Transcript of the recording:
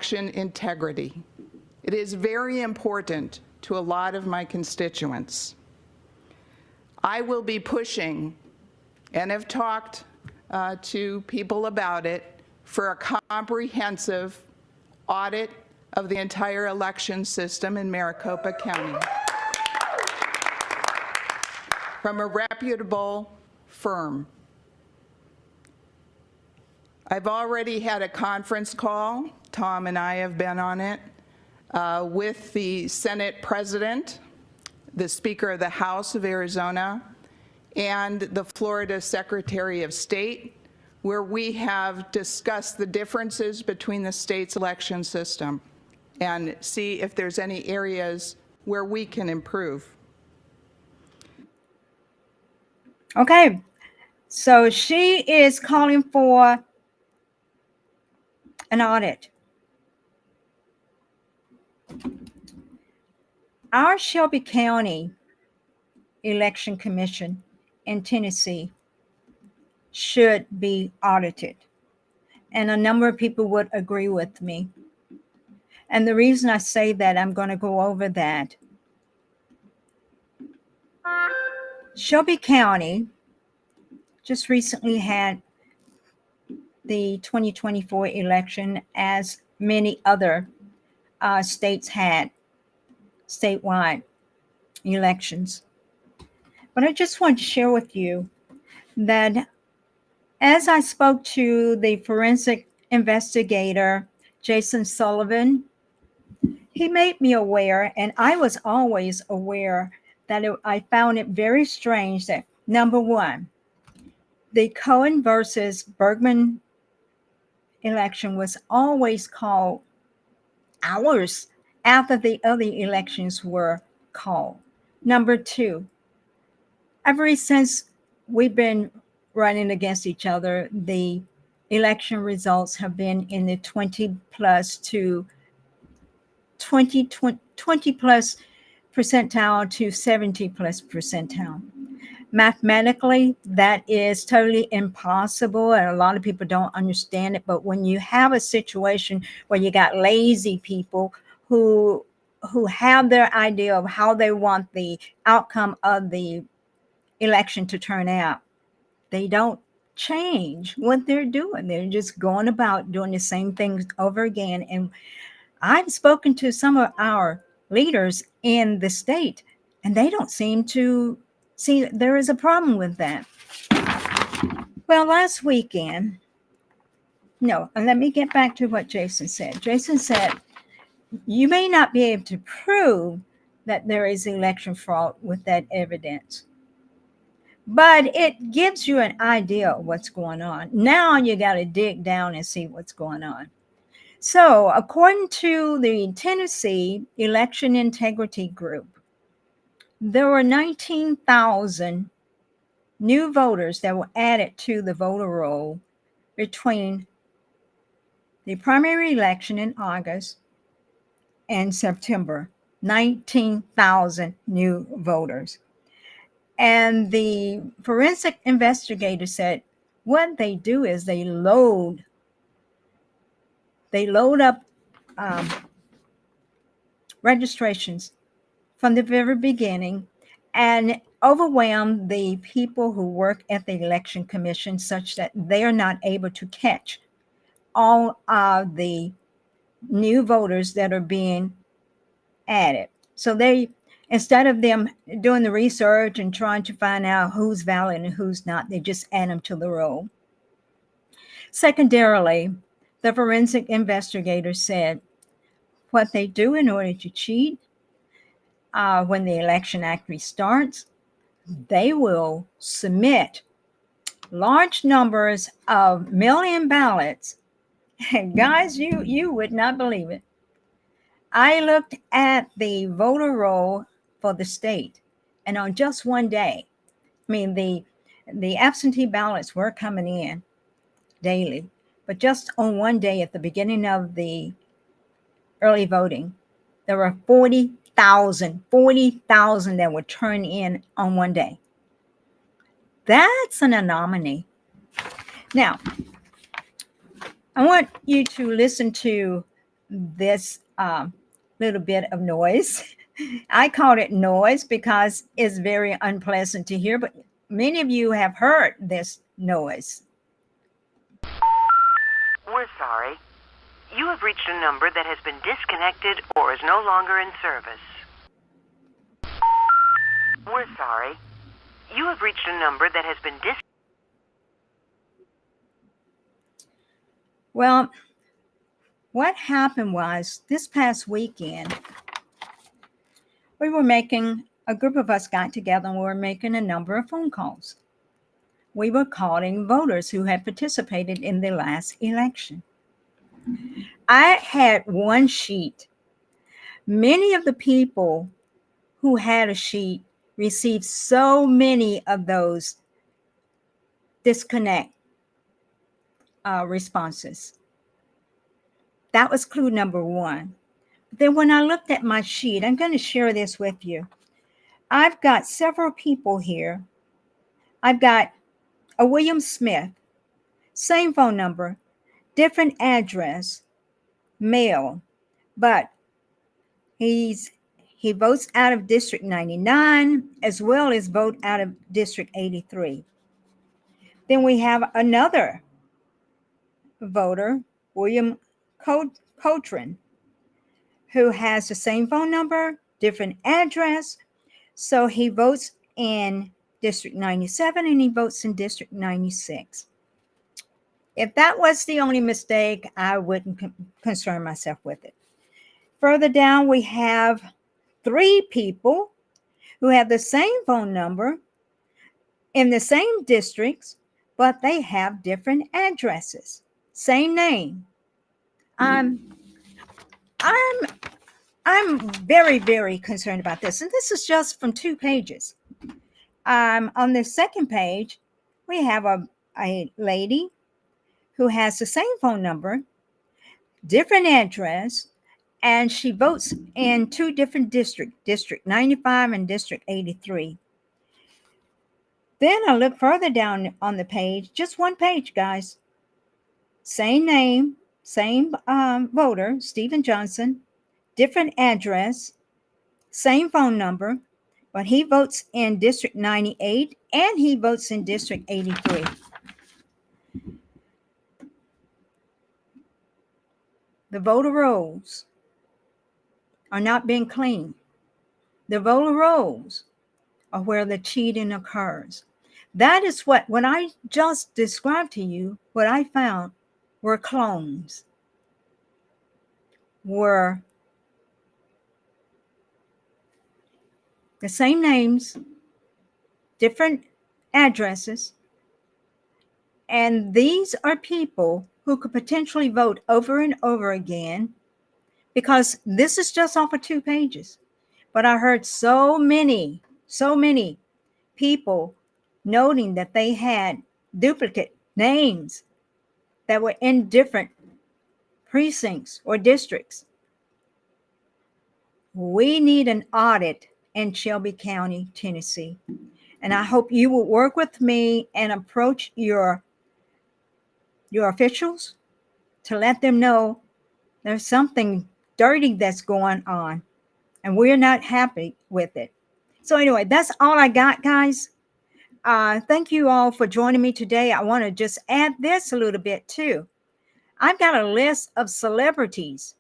election integrity. It is very important to a lot of my constituents. I will be pushing, and have talked to people about it, for a comprehensive audit of the entire election system in Maricopa County from a reputable firm. I've already had a conference call, Tom and I have been on it, with the Senate President, the Speaker of the House of Arizona, and the Florida Secretary of State, where we have discussed the differences between the state's election system and see if there's any areas where we can improve. Okay, so she is calling for an audit. Our Shelby County Election Commission in Tennessee should be audited. And a number of people would agree with me. And the reason I say that, I'm going to go over that. Shelby County just recently had the 2024 election, as many other states had statewide elections. But I just want to share with you that as I spoke to the forensic investigator, Jason Sullivan, he made me aware, and I was always aware, that I found it very strange that, number one, the Cohen versus Bergman election was always called hours after the other elections were called. Number two, ever since we've been running against each other, the election results have been in the 20 plus percentile to 70 plus percentile. Mathematically, that is totally impossible, and a lot of people don't understand it. But when you have a situation where you got lazy people who have their idea of how they want the outcome of the election to turn out, they don't change what they're doing. They're just going about doing the same things over again. And I've spoken to some of our leaders in the state, and they don't seem to see there is a problem with that. Well, last weekend, and let me get back to what Jason said. Jason said, you may not be able to prove that there is election fraud with that evidence, but it gives you an idea of what's going on. Now you got to dig down and see what's going on. So, according to the Tennessee Election Integrity Group, there were 19,000 new voters that were added to the voter roll between the primary election in August and September. 19,000 new voters. And the forensic investigator said what they do is they load up registrations from the very beginning and overwhelm the people who work at the election commission such that they are not able to catch all of the new voters that are being added. So they, instead of them doing the research and trying to find out who's valid and who's not, they just add them to the roll. Secondarily, the forensic investigator said what they do in order to cheat when the election actually starts, they will submit large numbers of mail-in ballots. And guys, you would not believe it. I looked at the voter roll for the state, and on just one day, the absentee ballots were coming in daily, but just on one day at the beginning of the early voting, there were 40,000 that were turned in on one day. That's an anomaly. Now, I want you to listen to this little bit of noise. I called it noise because it's very unpleasant to hear, but many of you have heard this noise. We're sorry. You have reached a number that has been disconnected or is no longer in service. We're sorry. You have reached a number that has been Well, what happened was this past weekend, a group of us got together and we were making a number of phone calls. We were calling voters who had participated in the last election. I had one sheet. Many of the people who had a sheet received so many of those disconnect responses. That was clue number one. Then when I looked at my sheet, I'm going to share this with you. I've got several people here. I've got a William Smith, same phone number, different address, male, but he votes out of District 99 as well as vote out of District 83. Then we have another voter, William Cochran, who has the same phone number, different address. So he votes in District 97 and he votes in District 96. If that was the only mistake, I wouldn't concern myself with it. Further down, we have 3 people who have the same phone number in the same districts, but they have different addresses, same name. I'm very, very concerned about this. And this is just from 2 pages. On the second page, we have a lady who has the same phone number, different address, and she votes in 2 different districts, District 95 and District 83. Then I look further down on the page, just 1 page, guys. Same name, same voter, Stephen Johnson, different address, same phone number, but he votes in District 98 and he votes in District 83. The voter rolls are not being cleaned. The voter rolls are where the cheating occurs. That is what I just described to you, what I found were clones, were the same names, different addresses, and these are people who could potentially vote over and over again, because this is just off of 2 pages. But I heard so many people noting that they had duplicate names that were in different precincts or districts. We need an audit in Shelby County, Tennessee. And I hope you will work with me and approach your officials to let them know there's something dirty that's going on and we're not happy with it. So anyway, that's all I got, guys. Thank you all for joining me today. I want to just add this a little bit too. I've got a list of celebrities